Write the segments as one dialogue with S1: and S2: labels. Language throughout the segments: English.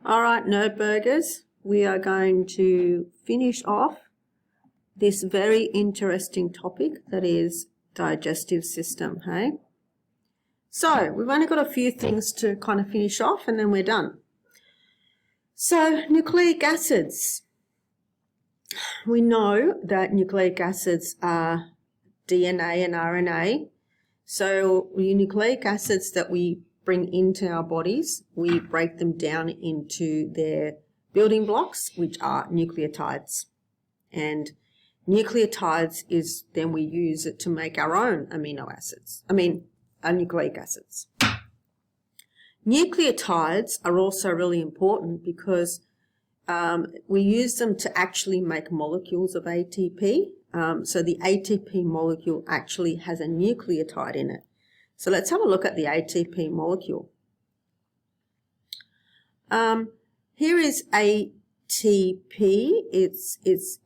S1: All right, Nerdburgers, we are going to finish off this very interesting topic that is digestive system, hey? So we've only got a few things to kind of finish off and then we're done. So nucleic acids. We know that nucleic acids are DNA and RNA. So the nucleic acids that we bring into our bodies, we break them down into their building blocks, which are nucleotides. And nucleotides is then we use it to make our own nucleic acids. Nucleotides are also really important because we use them to actually make molecules of ATP. So the ATP molecule actually has a nucleotide in it. So let's have a look at the ATP molecule. Here is ATP. It's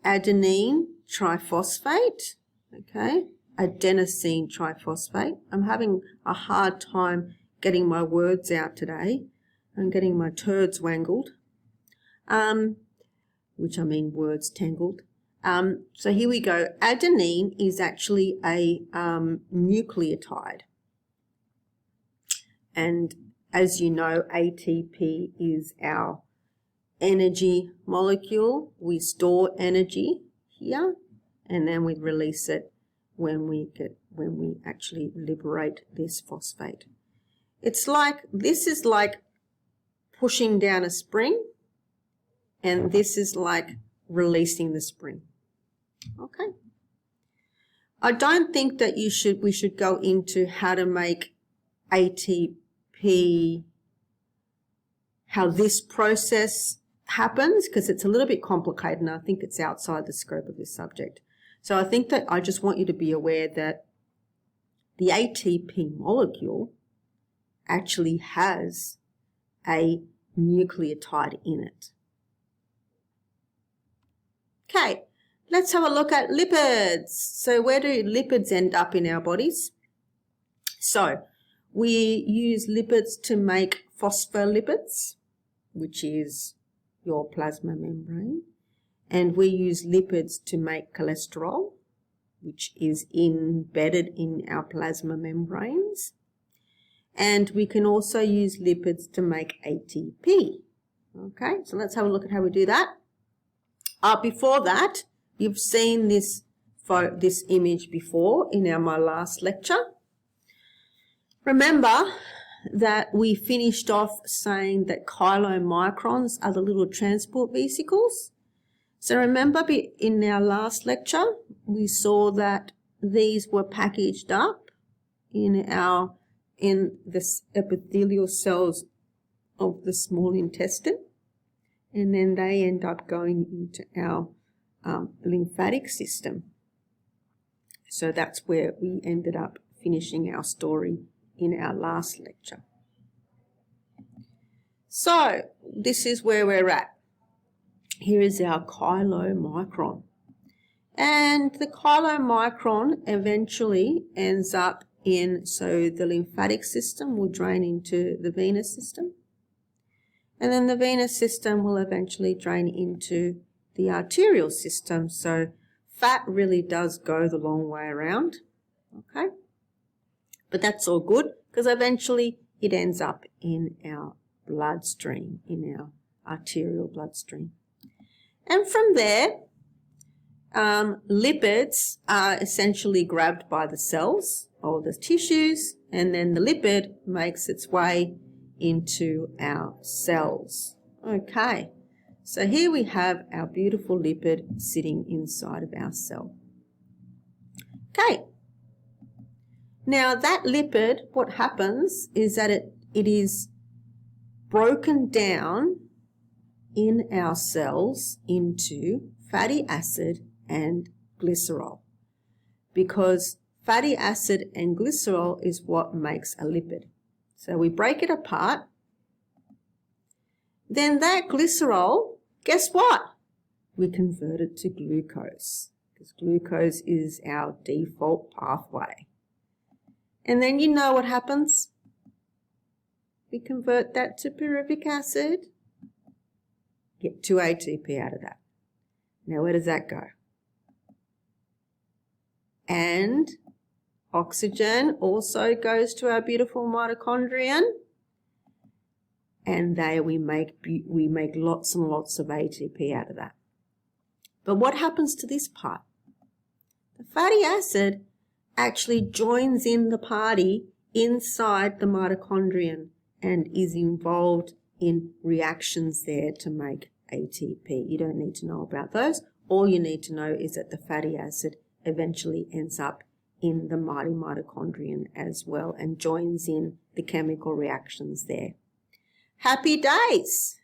S1: adenine triphosphate, okay? Adenosine triphosphate. I'm having a hard time getting my words out today. I'm getting my turds wangled, which I mean words tangled. So here we go. Adenine is actually a nucleotide. And as you know, ATP is our energy molecule. We store energy here and then we release it when we actually liberate this phosphate. This is like pushing down a spring, and this is like releasing the spring. Okay. I don't think that we should go into how to make ATP, how this process happens, because it's a little bit complicated and I think it's outside the scope of this subject. So I think that I just want you to be aware that the ATP molecule actually has a nucleotide in it. Okay, let's have a look at lipids. So where do lipids end up in our bodies? So we use lipids to make phospholipids, which is your plasma membrane. And we use lipids to make cholesterol, which is embedded in our plasma membranes. And we can also use lipids to make ATP. Okay, so let's have a look at how we do that. Before that, you've seen this image before in my last lecture. Remember that we finished off saying that chylomicrons are the little transport vesicles. So remember in our last lecture, we saw that these were packaged up in the epithelial cells of the small intestine, and then they end up going into our lymphatic system. So that's where we ended up finishing our story in our last lecture. So this is where we're at. Here is our chylomicron. And the chylomicron eventually ends up so the lymphatic system will drain into the venous system. And then the venous system will eventually drain into the arterial system. So fat really does go the long way around, okay? But that's all good because eventually it ends up in our bloodstream, in our arterial bloodstream. And from there, lipids are essentially grabbed by the cells or the tissues, and then the lipid makes its way into our cells. Okay, so here we have our beautiful lipid sitting inside of our cell. Okay, now that lipid, what happens is that it is broken down in our cells into fatty acid and glycerol, because fatty acid and glycerol is what makes a lipid. So we break it apart. Then that glycerol, guess what? We convert it to glucose, because glucose is our default pathway. And then you know what happens? We convert that to pyruvic acid, Get 2 ATP out of that. Now where does that go? And oxygen also goes to our beautiful mitochondrion. And there we make lots and lots of ATP out of that. But what happens to this part? The fatty acid actually joins in the party inside the mitochondrion and is involved in reactions there to make ATP. You don't need to know about those. All you need to know is that the fatty acid eventually ends up in the mighty mitochondrion as well and joins in the chemical reactions there. Happy days!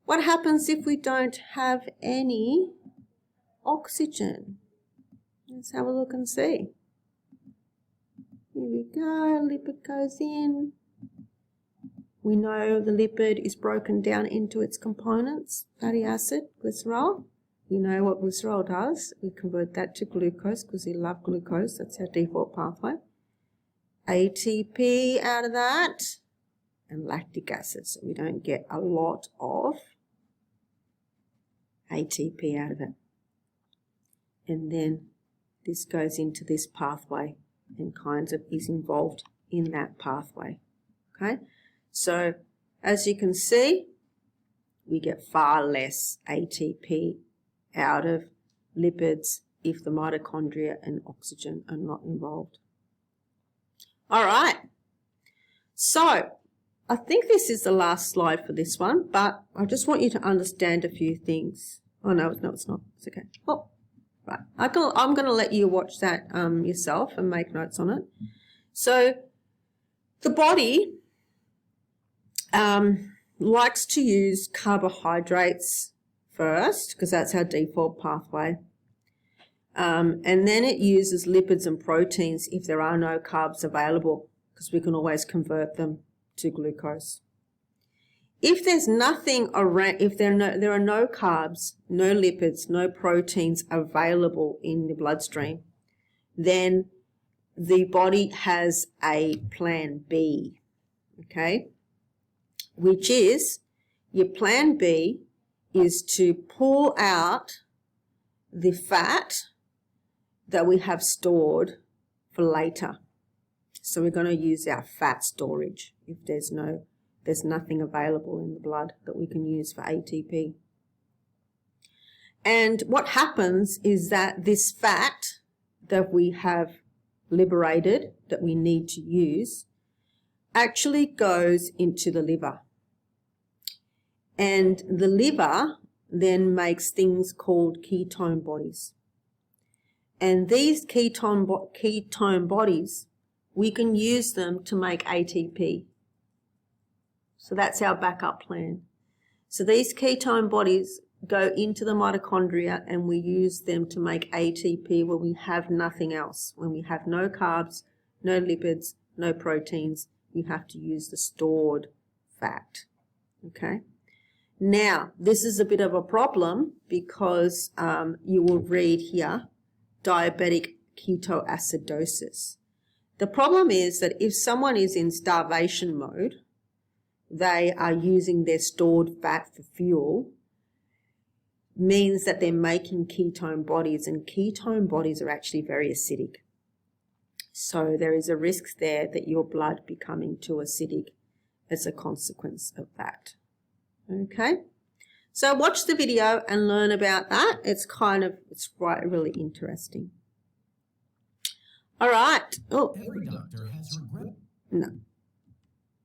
S1: What happens if we don't have any oxygen? Let's have a look and see. Here we go, lipid goes in. We know the lipid is broken down into its components, fatty acid, glycerol. We know what glycerol does. We convert that to glucose because we love glucose. That's our default pathway. ATP out of that and lactic acid. So we don't get a lot of ATP out of it. And then this goes into this pathway and kind of is involved in that pathway. Okay, so as you can see, we get far less ATP out of lipids if the mitochondria and oxygen are not involved. All right, so I think this is the last slide for this one, but I just want you to understand a few things. Oh, no, it's not. It's okay. Oh. Right, I'm going to let you watch that yourself and make notes on it. So the body likes to use carbohydrates first because that's our default pathway. And then it uses lipids and proteins if there are no carbs available because we can always convert them to glucose. If there's nothing around, if there are no carbs, no lipids, no proteins available in the bloodstream, then the body has a plan B, okay? Which is, your plan B is to pull out the fat that we have stored for later. So we're going to use our fat storage if there's nothing available in the blood that we can use for ATP. And what happens is that this fat that we have liberated, that we need to use, actually goes into the liver. And the liver then makes things called ketone bodies. And these ketone bodies, we can use them to make ATP. So that's our backup plan. So these ketone bodies go into the mitochondria and we use them to make ATP when we have nothing else. When we have no carbs, no lipids, no proteins, we have to use the stored fat. Okay. Now, this is a bit of a problem because you will read here, diabetic ketoacidosis. The problem is that if someone is in starvation mode, they are using their stored fat for fuel, means that they're making ketone bodies, and ketone bodies are actually very acidic. So there is a risk there that your blood becoming too acidic as a consequence of that. Okay, so watch the video and learn about that. It's really interesting. All right. Oh,
S2: every doctor has regret.
S1: No.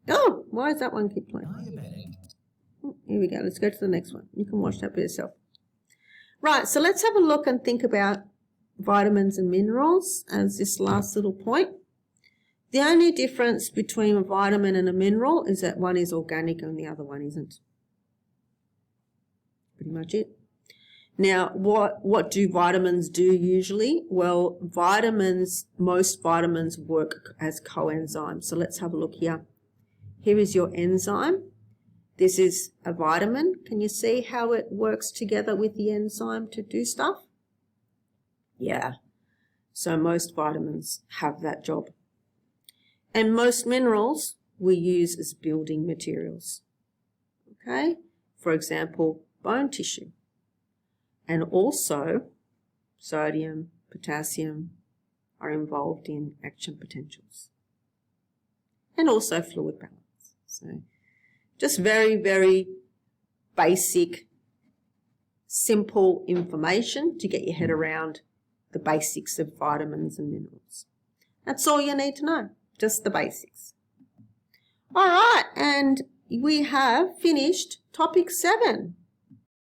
S1: Oh, why does that one keep playing? Oh, here we go. Let's go to the next one. You can watch that by yourself. Right, so let's have a look and think about vitamins and minerals as this last little point. The only difference between a vitamin and a mineral is that one is organic and the other one isn't. Pretty much it. Now, what do vitamins do usually? Well, most vitamins work as coenzymes. So let's have a look here. Here is your enzyme. This is a vitamin. Can you see how it works together with the enzyme to do stuff? Yeah. So most vitamins have that job. And most minerals we use as building materials. Okay? For example, bone tissue. And also sodium, potassium are involved in action potentials. And also fluid balance. So just very, very basic, simple information to get your head around the basics of vitamins and minerals. That's all you need to know, just the basics. All right, and we have finished topic 7.